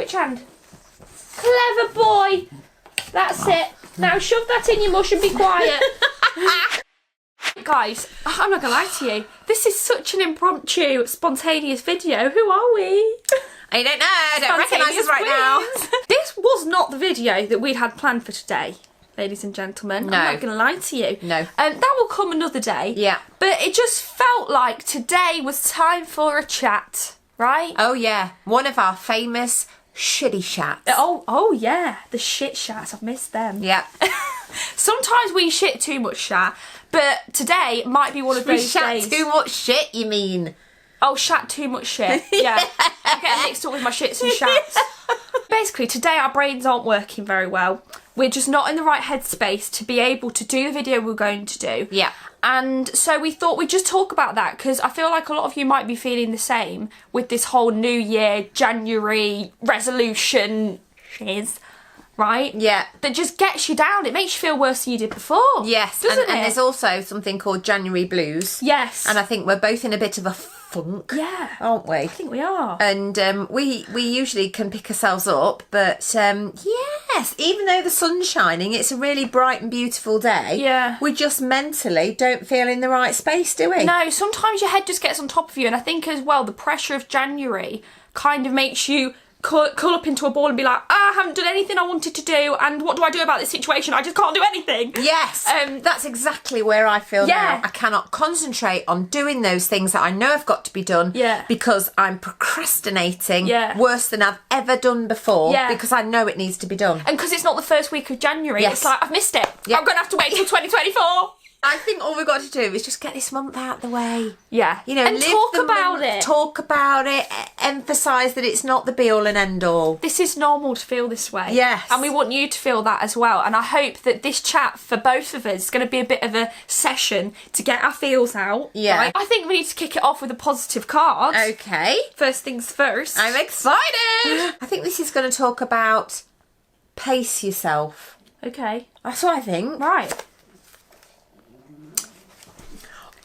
Which hand? Clever boy. That's it. Now shove that in your mush and be quiet. Guys, I'm not gonna lie to you. This is such an impromptu, spontaneous video. Who are we? I don't know. I don't recognise us right now. This was not the video that we'd had planned for today, ladies and gentlemen. No. I'm not gonna lie to you. No. That will come another day. Yeah. But it just felt like today was time for a chat, right? Oh yeah, one of our famous shitty chats. Oh yeah, the shit chats. I've missed them. Yeah. Sometimes we shit too much chat, but today might be one of We those chat days. too much shit, you mean? Oh, shat too much shit. Yeah. I get mixed up with my shits and shats. Basically, today our brains aren't working very well. We're just not in the right headspace to be able to do the video we're going to do. Yeah. And so we thought we'd just talk about that, because I feel like a lot of you might be feeling the same with this whole New Year, January resolution shiz, right? Yeah. That just gets you down. It makes you feel worse than you did before. Yes, Doesn't it? and there's also something called January blues. Yes. And I think we're both in a bit of a funk. Yeah. Aren't we? I think we are. And we usually can pick ourselves up, but yes, even though the sun's shining, it's a really bright and beautiful day. Yeah. We just mentally don't feel in the right space, do we? No, sometimes your head just gets on top of you, and I think as well the pressure of January kind of makes you curl up into a ball and be like, I haven't done anything I wanted to do, and what do I do about this situation? I just can't do anything. Yes, that's exactly where I feel Yeah. now. I cannot concentrate on doing those things that I know have got to be done. Yeah. Because I'm procrastinating Yeah. worse than I've ever done before. Yeah. Because I know it needs to be done. And because it's not the first week of January, Yes. it's like, I've missed it. Yeah. I'm going to have to wait till 2024. I think all we've got to do is just get this month out of the way. Yeah. You know, and live talk the about month, it. Talk about it, emphasise that it's not the be-all and end-all. This is normal to feel this way. Yes. And we want you to feel that as well. And I hope that this chat for both of us is going to be a bit of a session to get our feels out. Yeah. Right? I think we need to kick it off with a positive card. Okay. First things first. I'm excited! I think this is going to talk about pace yourself. Okay. That's what I think. Right.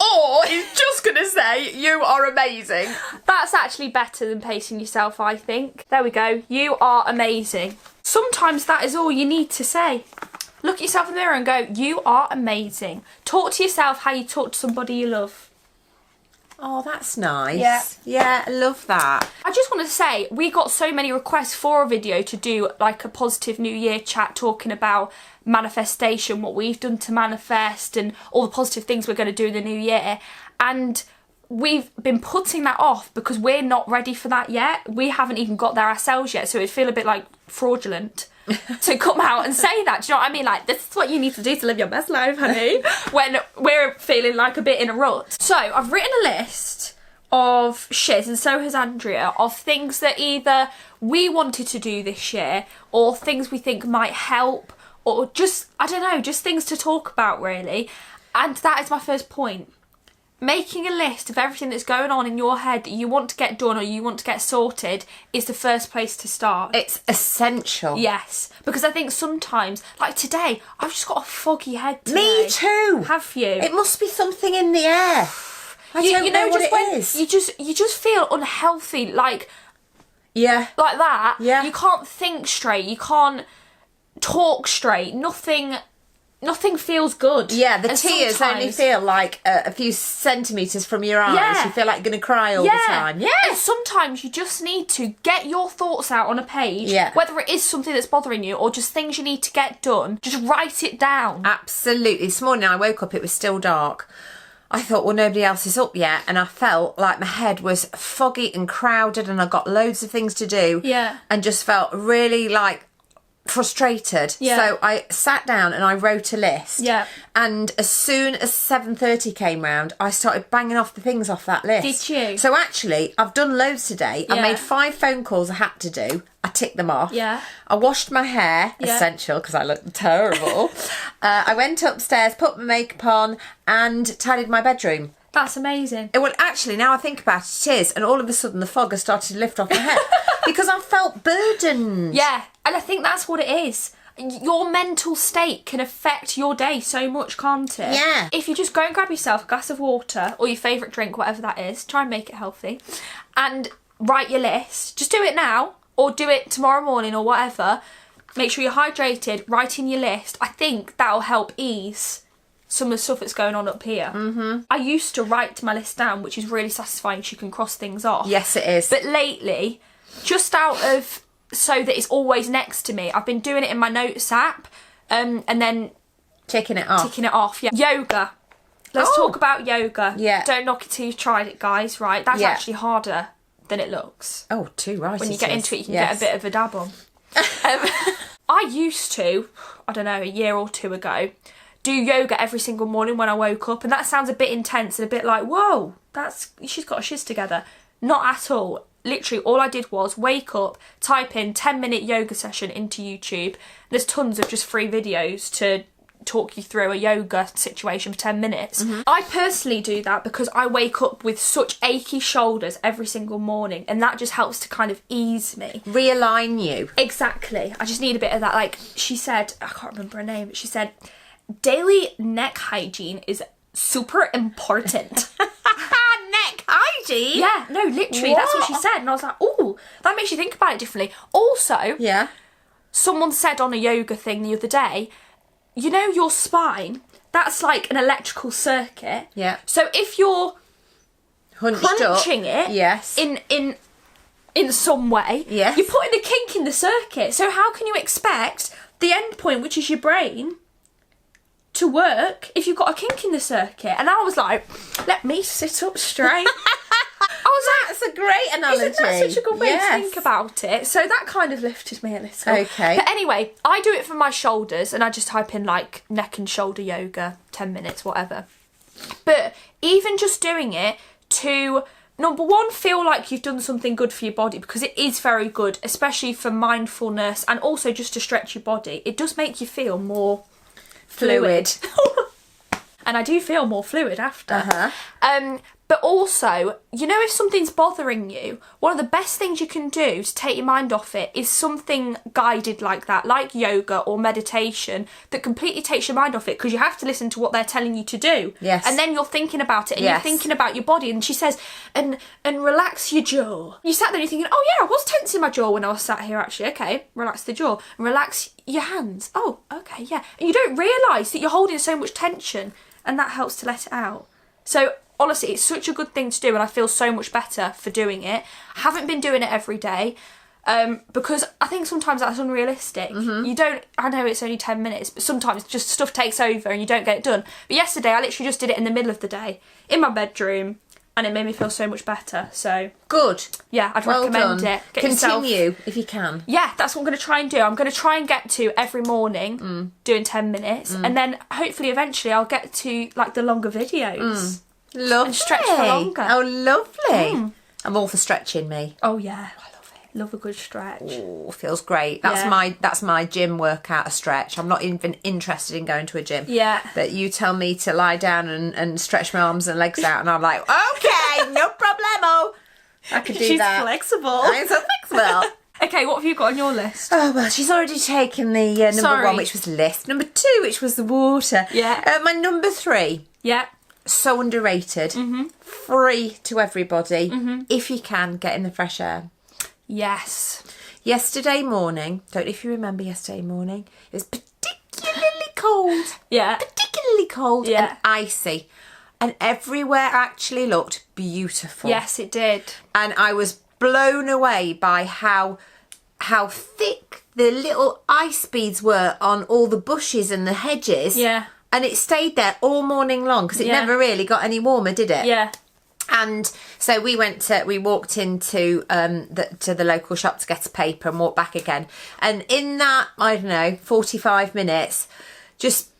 Or it's just going to say, you are amazing. That's actually better than pacing yourself, I think. There we go. You are amazing. Sometimes that is all you need to say. Look at yourself in the mirror and go, you are amazing. Talk to yourself how you talk to somebody you love. Oh, that's nice. Yeah. Yeah, I love that. I just want to say, we got so many requests for a video to do like a positive New Year chat talking about manifestation, what we've done to manifest and all the positive things we're going to do in the new year. And we've been putting that off because we're not ready for that yet. We haven't even got there ourselves yet, so it'd feel a bit like fraudulent to come out and say that. Do you know what I mean? Like, this is what you need to do to live your best life, honey, when we're feeling like a bit in a rut. So I've written a list of shiz, and so has Andrea, of things that either we wanted to do this year or things we think might help, or just, I don't know, just things to talk about, really. And that is my first point. Making a list of everything that's going on in your head that you want to get done or you want to get sorted is the first place to start. It's essential. Yes, because I think sometimes, like today, I've just got a foggy head today. Me too. Have you? It must be something in the air. I don't know what just it is. You just feel unhealthy, like Yeah. that. Yeah. You can't think straight. You can't talk straight. Nothing feels good. Yeah, the And tears only sometimes- feel like a few centimetres from your eyes. Yeah. You feel like you're going to cry all the time. Yeah. And sometimes you just need to get your thoughts out on a page. Yeah. Whether it is something that's bothering you or just things you need to get done, just write it down. Absolutely. This morning I woke up, it was still dark. I thought, well, nobody else is up yet. And I felt like my head was foggy and crowded and I got loads of things to do. Yeah. And just felt really like frustrated. Yeah. So I sat down and I wrote a list. Yeah. And as soon as 7:30 came round, I started banging off the things off that list. Did you? So actually, I've done loads today. I Yeah. made 5 phone calls I had to do. I ticked them off. Yeah. I washed my hair, Yeah. essential because I looked terrible. I went upstairs, put my makeup on and tidied my bedroom. That's amazing. Well, actually, now I think about it, it is. And all of a sudden, the fog has started to lift off my head because I felt burdened. Yeah, and I think that's what it is. Your mental state can affect your day so much, can't it? Yeah. If you just go and grab yourself a glass of water or your favourite drink, whatever that is, try and make it healthy, and write your list. Just do it now. or do it tomorrow morning or whatever. Make sure you're hydrated, write in your list. I think that'll help ease some of the stuff that's going on up here. I used to write my list down, which is really satisfying because you can cross things off. Yes, it is. But lately, just out of so that it's always next to me, I've been doing it in my notes app, and then ticking it off. Yeah. Yoga. Let's talk about yoga. Yeah. Don't knock it till you've tried it, guys. Right? That's actually harder than it looks. Oh, too right. When you get into it, you can get a bit of a dab on. I used to, I don't know, a year or two ago, do yoga every single morning when I woke up, and that sounds a bit intense and a bit like, whoa, she's got her shiz together. Not at all. Literally, all I did was wake up, type in 10-minute yoga session into YouTube. There's tons of just free videos to talk you through a yoga situation for 10 minutes. I personally do that because I wake up with such achy shoulders every single morning, and that just helps to kind of ease me. Realign you. Exactly. I just need a bit of that. Like she said, I can't remember her name, but she said, daily neck hygiene is super important. Neck hygiene? Yeah, no, literally, that's what she said. And I was like, oh, that makes you think about it differently. Also, someone said on a yoga thing the other day, you know your spine, that's like an electrical circuit. Yeah. So if you're crunching it in some way, yes, you're putting a kink in the circuit. So how can you expect the end point, which is your brain, to work if you've got a kink in the circuit? And I was like, let me sit up straight. That's a great analogy. Isn't that such a good way to think about it? So that kind of lifted me a little. Okay. But anyway, I do it for my shoulders, and I just type in like neck and shoulder yoga, 10 minutes, whatever. But even just doing it to, number one, feel like you've done something good for your body, because it is very good, especially for mindfulness and also just to stretch your body. It does make you feel more fluid. And I do feel more fluid after. But also, you know, if something's bothering you, one of the best things you can do to take your mind off it is something guided like that, like yoga or meditation, that completely takes your mind off it, because you have to listen to what they're telling you to do. Yes. And then you're thinking about it, and you're thinking about your body. And she says, and relax your jaw. You sat there and you're thinking, oh yeah, I was tensing my jaw when I was sat here actually. Okay, relax the jaw. And relax your hands. Oh, okay, yeah. And you don't realise that you're holding so much tension, and that helps to let it out. So honestly, it's such a good thing to do, and I feel so much better for doing it. I haven't been doing it every day because I think sometimes that's unrealistic. You don't, I know it's only 10 minutes, but sometimes just stuff takes over and you don't get it done. But yesterday I literally just did it in the middle of the day in my bedroom, and it made me feel so much better. So good. Yeah, I'd recommend it. Continue if you can. Yeah, that's what I'm going to try and do. I'm going to try and get to every morning doing 10 minutes, and then hopefully eventually I'll get to like the longer videos. Lovely. And stretch for longer. Oh, lovely. I'm all for stretching, me. Oh yeah, I love it. Love a good stretch. Oh, feels great. That's my gym workout, a stretch. I'm not even interested in going to a gym. Yeah. But you tell me to lie down and stretch my arms and legs out, and I'm like, okay, no problemo. I could do that. She's flexible. I'm so flexible. Okay, what have you got on your list? Oh, well, she's already taken the number 1, which was list. Number 2, which was the water. Yeah. My number 3. Yeah. So underrated. Free to everybody. If you can, get in the fresh air. Yes. Yesterday morning, don't know if you remember yesterday morning, it was particularly cold. Yeah. Particularly cold and icy. And everywhere actually looked beautiful. Yes, it did. And I was blown away by how thick the little ice beads were on all the bushes and the hedges. Yeah. And it stayed there all morning long, because it never really got any warmer, did it? Yeah. And so we walked into the local shop to get a paper and walked back again. And in that, I don't know, 45 minutes, just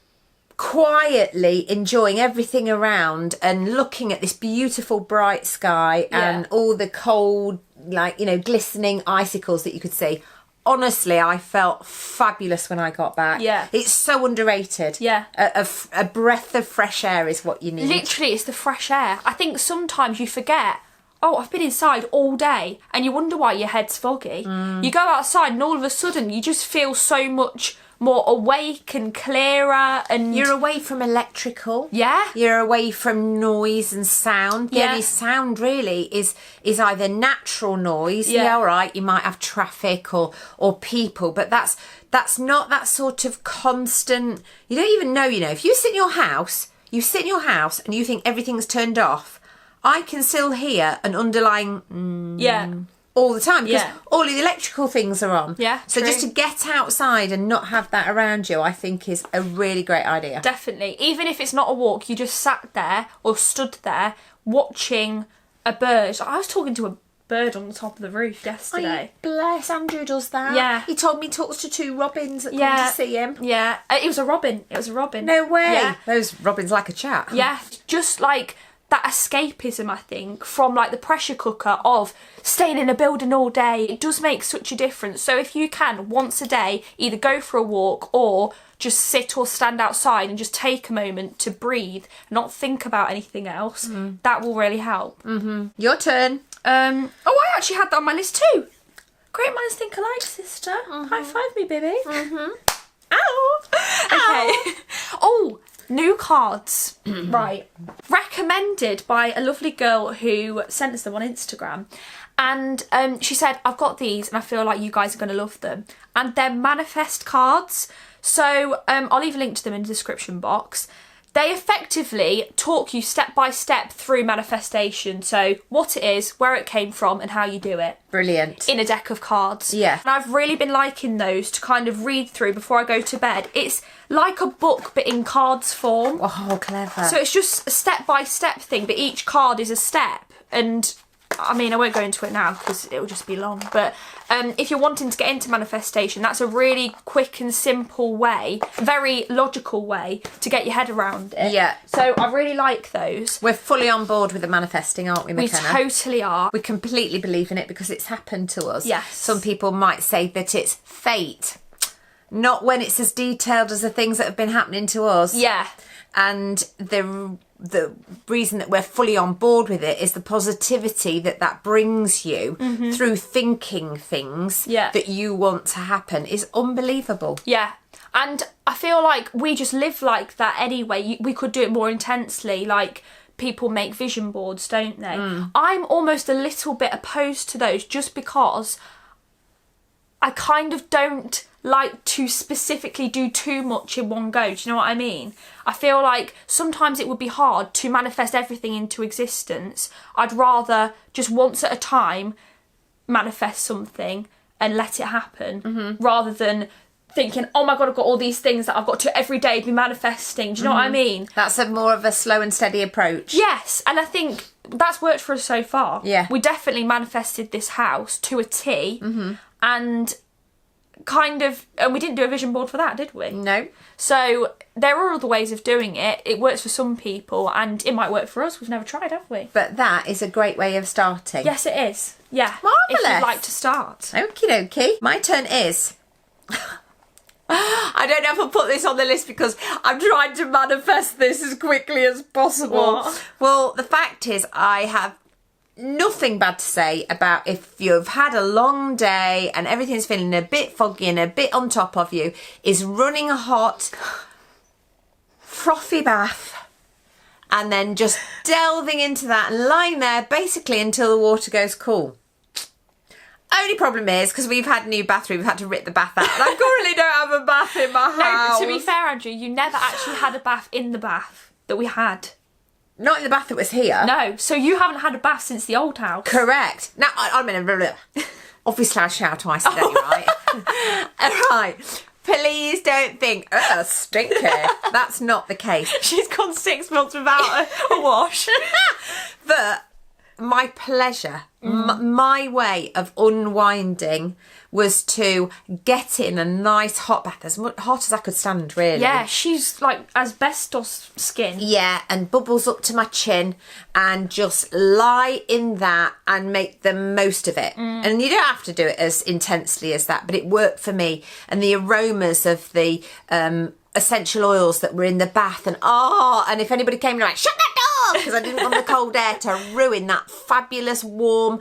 quietly enjoying everything around and looking at this beautiful bright sky and all the cold, like, you know, glistening icicles that you could see. Honestly, I felt fabulous when I got back. Yeah. It's so underrated. Yeah. A breath of fresh air is what you need. Literally, it's the fresh air. I think sometimes you forget, oh, I've been inside all day, and you wonder why your head's foggy. You go outside and all of a sudden you just feel so much more awake and clearer, and you're away from electrical. Yeah. You're away from noise and sound. The Yeah. only sound really is either natural noise. Yeah. Yeah, all right, you might have traffic or people, but that's not that sort of constant. You don't even know, if you sit in your house, and you think everything's turned off, I can still hear an underlying yeah. all the time because Yeah. all of the electrical things are on. Yeah, So true. just to get outside and not have that around you, I think is a really great idea. Definitely. Even if it's not a walk, you just sat there or stood there watching a bird. I was talking to a bird on the top of the roof yesterday. Oh, bless, Andrew does that. Yeah. He told me he talks to 2 robins that Yeah. come to see him. Yeah. It was a robin. No way. Yeah. Those robins like a chat. Yeah. Just like that escapism, I think, from like the pressure cooker of staying in a building all day. It does make such a difference. So if you can, once a day, either go for a walk or just sit or stand outside and just take a moment to breathe, not think about anything else, that will really help. Your turn. I actually had that on my list too. Great minds think alike, sister. High five me, baby. Ow. Okay. Oh, new cards. Right. Recommended by a lovely girl who sent us them on Instagram. And she said, I've got these and I feel like you guys are going to love them. And they're manifest cards. So I'll leave a link to them in the description box. They effectively talk you step by step through manifestation. So what it is, where it came from and how you do it. Brilliant. In a deck of cards. Yeah. And I've really been liking those to kind of read through before I go to bed. It's like a book but in cards form. Oh, clever. So it's just a step by step thing, but each card is a step. And I mean, I won't go into it now because it will just be long. But if you're wanting to get into manifestation, that's a really quick and simple way, very logical way to get your head around it. Yeah. So I really like those. We're fully on board with the manifesting, aren't we, We McKenna? totally are. We completely believe in it because it's happened to us. Yes. Some people might say that it's fate. Not when it's as detailed as the things that have been happening to us. Yeah. And the reason that we're fully on board with it is the positivity that brings you through thinking things that you want to happen is unbelievable. Yeah. And I feel like we just live like that anyway. We could do it more intensely. Like, people make vision boards, don't they? I'm almost a little bit opposed to those just because I kind of don't like to specifically do too much in one go. Do you know what I mean? I feel like sometimes it would be hard to manifest everything into existence. I'd rather just once at a time manifest something and let it happen rather than thinking, oh my God, I've got all these things that I've got to every day be manifesting. Do you know what I mean? That's a more of a slow and steady approach. Yes, and I think that's worked for us so far. Yeah. We definitely manifested this house to a T and and we didn't do a vision board for that, did we? No. So there are other ways of doing it. It works for some people and it might work for us. We've never tried, have we? But that is a great way of starting. Yes, it is. Yeah. Marvellous. If you'd like to start. Okie dokie. My turn is... I don't know if I'll put this on the list because I'm trying to manifest this as quickly as possible. What? Well, the fact is I have nothing bad to say about if you've had a long day and everything's feeling a bit foggy and a bit on top of you, is running a hot, frothy bath and then just delving into that and lying there basically until the water goes cool. Only problem is, because we've had a new bathroom, we've had to rip the bath out. And I currently don't have a bath in my house. No, to be fair, Andrew, you never actually had a bath in the bath that we had. Not in the bath that was here. No, so you haven't had a bath since the old house. Correct. Now, I mean, obviously I shower twice a day, right? Right. Please don't think, stinky. That's not the case. She's gone 6 months without a wash. But my pleasure, my way of unwinding was to get in a nice hot bath, as hot as I could stand, really. Yeah, she's like asbestos skin. Yeah, and bubbles up to my chin and just lie in that and make the most of it. And you don't have to do it as intensely as that, but it worked for me. And the aromas of the essential oils that were in the bath and if anybody came in, like, shut that door, because I didn't want the cold air to ruin that fabulous warm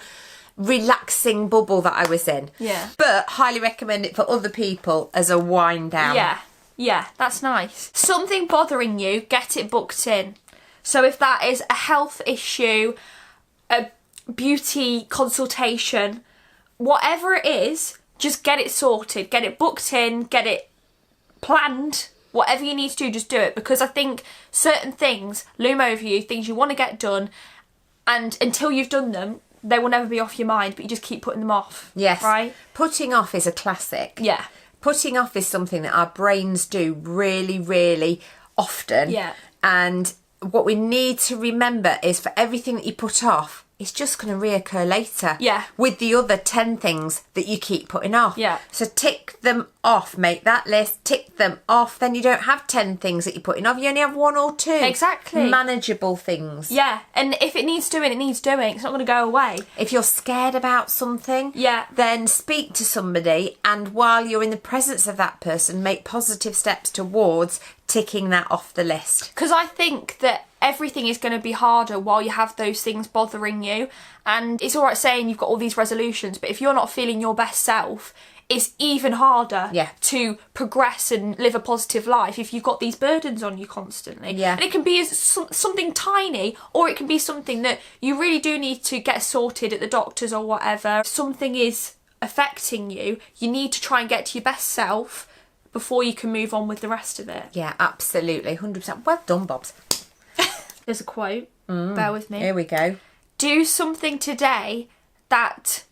relaxing bubble that I was in. Yeah. But highly recommend it for other people as a wind down. Yeah, that's nice. Something bothering you, get it booked in. So if that is a health issue, a beauty consultation, whatever it is, just get it sorted, get it booked in, get it planned. Whatever you need to do, just do it, because I think certain things loom over you, things you want to get done, and until you've done them, they will never be off your mind, but you just keep putting them off. Yes. Right? Putting off is a classic. Yeah. Putting off is something that our brains do really, really often. Yeah. And what we need to remember is for everything that you put off, it's just going to reoccur later. Yeah. With the other 10 things that you keep putting off. Yeah. So tick them off. Make that list. Tick them off. Then you don't have 10 things that you're putting off. You only have 1 or 2. Exactly. Manageable things. Yeah. And if it needs doing, it needs doing. It's not going to go away. If you're scared about something, Yeah. then speak to somebody, and while you're in the presence of that person, make positive steps towards ticking that off the list. Because I think that everything is going to be harder while you have those things bothering you. And it's all right saying you've got all these resolutions, but if you're not feeling your best self, it's even harder to progress and live a positive life if you've got these burdens on you constantly. Yeah. And it can be something tiny, or it can be something that you really do need to get sorted at the doctors or whatever. If something is affecting you, you need to try and get to your best self before you can move on with the rest of it. Yeah, absolutely. 100%. Well done, Bobs. There's a quote. Bear with me. Here we go. Do something today that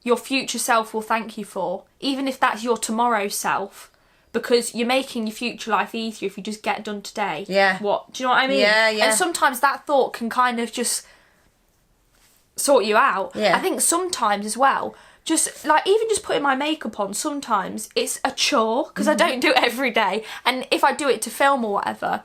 your future self will thank you for, even if that's your tomorrow self, because you're making your future life easier if you just get done today. Yeah. What? Do you know what I mean? Yeah, yeah. And sometimes that thought can kind of just sort you out. Yeah. I think sometimes as well, just like even just putting my makeup on, sometimes it's a chore because I don't do it every day. And if I do it to film or whatever,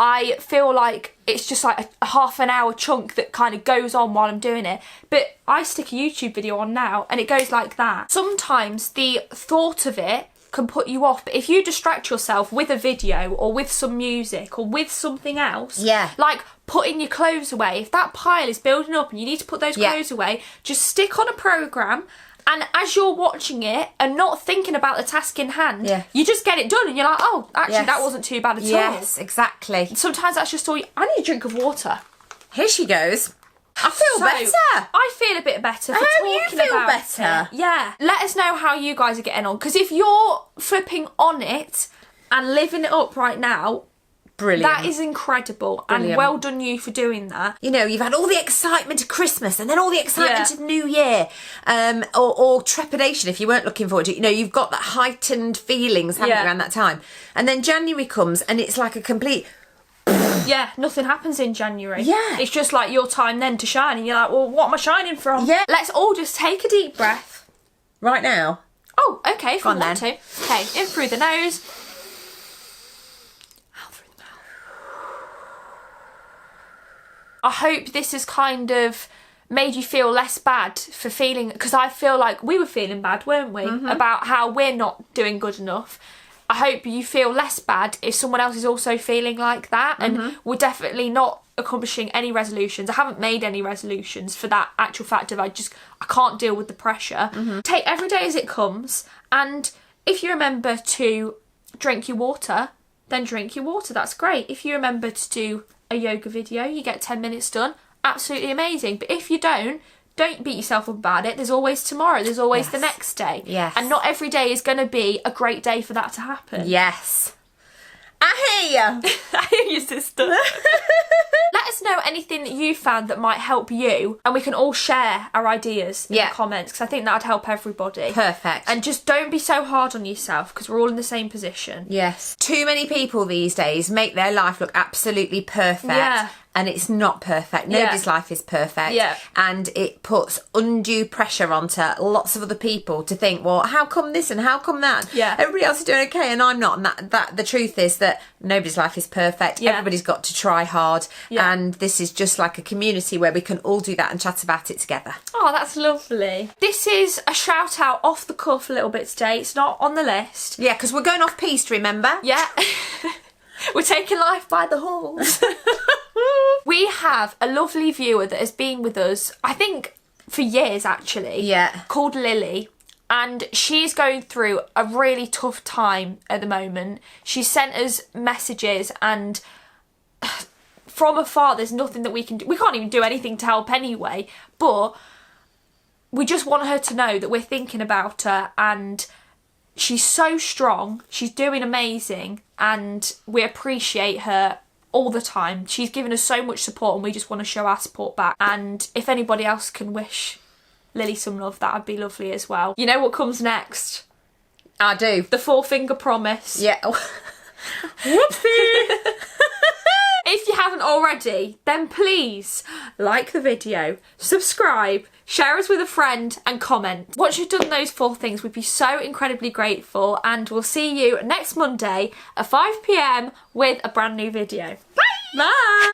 I feel like it's just like a half an hour chunk that kind of goes on while I'm doing it. But I stick a YouTube video on now and it goes like that. Sometimes the thought of it can put you off, but if you distract yourself with a video or with some music or with something else, like putting your clothes away, if that pile is building up and you need to put those clothes away, just stick on a programme. And as you're watching it and not thinking about the task in hand, you just get it done and you're like, oh, actually, that wasn't too bad at all. Yes, exactly. Sometimes that's just all I need a drink of water. Here she goes. I feel better. I feel a bit better for How talking you feel about better? it. Yeah. Let us know how you guys are getting on. Because if you're flipping on it and living it up right now, brilliant. That is incredible. Brilliant. And well done you for doing that. You know, you've had all the excitement of Christmas and then all the excitement of New Year, or trepidation if you weren't looking forward to it. You know, you've got that heightened feelings happening around that time. And then January comes and it's like a complete... Yeah, nothing happens in January. Yeah. It's just like your time then to shine and you're like, well, what am I shining from? Yeah. Let's all just take a deep breath. Right now? Oh, okay, if you want then. to. Okay, in through the nose. Out through the mouth. I hope this has kind of made you feel less bad for feeling, because I feel like we were feeling bad, weren't we? About how we're not doing good enough. I hope you feel less bad if someone else is also feeling like that. And we're definitely not accomplishing any resolutions. I haven't made any resolutions for that actual fact of I can't deal with the pressure. Take every day as it comes, and if you remember to drink your water, then drink your water. That's great. If you remember to do a yoga video, you get 10 minutes done. Absolutely amazing. But if you don't beat yourself up about it. There's always tomorrow. There's always the next day. Yes. And not every day is going to be a great day for that to happen. Yes. I hear you. I hear you, sister. Let us know anything that you found that might help you, and we can all share our ideas in the comments, because I think that would help everybody. Perfect. And just don't be so hard on yourself, because we're all in the same position. Yes. Too many people these days make their life look absolutely perfect. Yeah. And it's not perfect. Nobody's life is perfect. Yeah. And it puts undue pressure onto lots of other people to think, well, how come this and how come that? Yeah. Everybody else is doing okay and I'm not. And that the truth is that nobody's life is perfect. Yeah. Everybody's got to try hard. Yeah. And this is just like a community where we can all do that and chat about it together. Oh, that's lovely. This is a shout out off the cuff a little bit today. It's not on the list. Yeah, because we're going off piste, remember? Yeah. We're taking life by the horns. We have a lovely viewer that has been with us, I think, for years actually. Yeah. Called Lily. And she's going through a really tough time at the moment. She sent us messages, and from afar, there's nothing that we can do. We can't even do anything to help anyway. But we just want her to know that we're thinking about her, and she's so strong. She's doing amazing, and we appreciate her all the time. She's given us so much support, and we just want to show our support back. And if anybody else can wish Lily some love, that would be lovely as well. You know what comes next? I do. The 4-finger promise. Yeah. Whoopsie! If you haven't already, then please like the video, subscribe, share us with a friend, and comment. Once you've done those 4 things, we'd be so incredibly grateful, and we'll see you next Monday at 5 PM with a brand new video. Bye! Bye!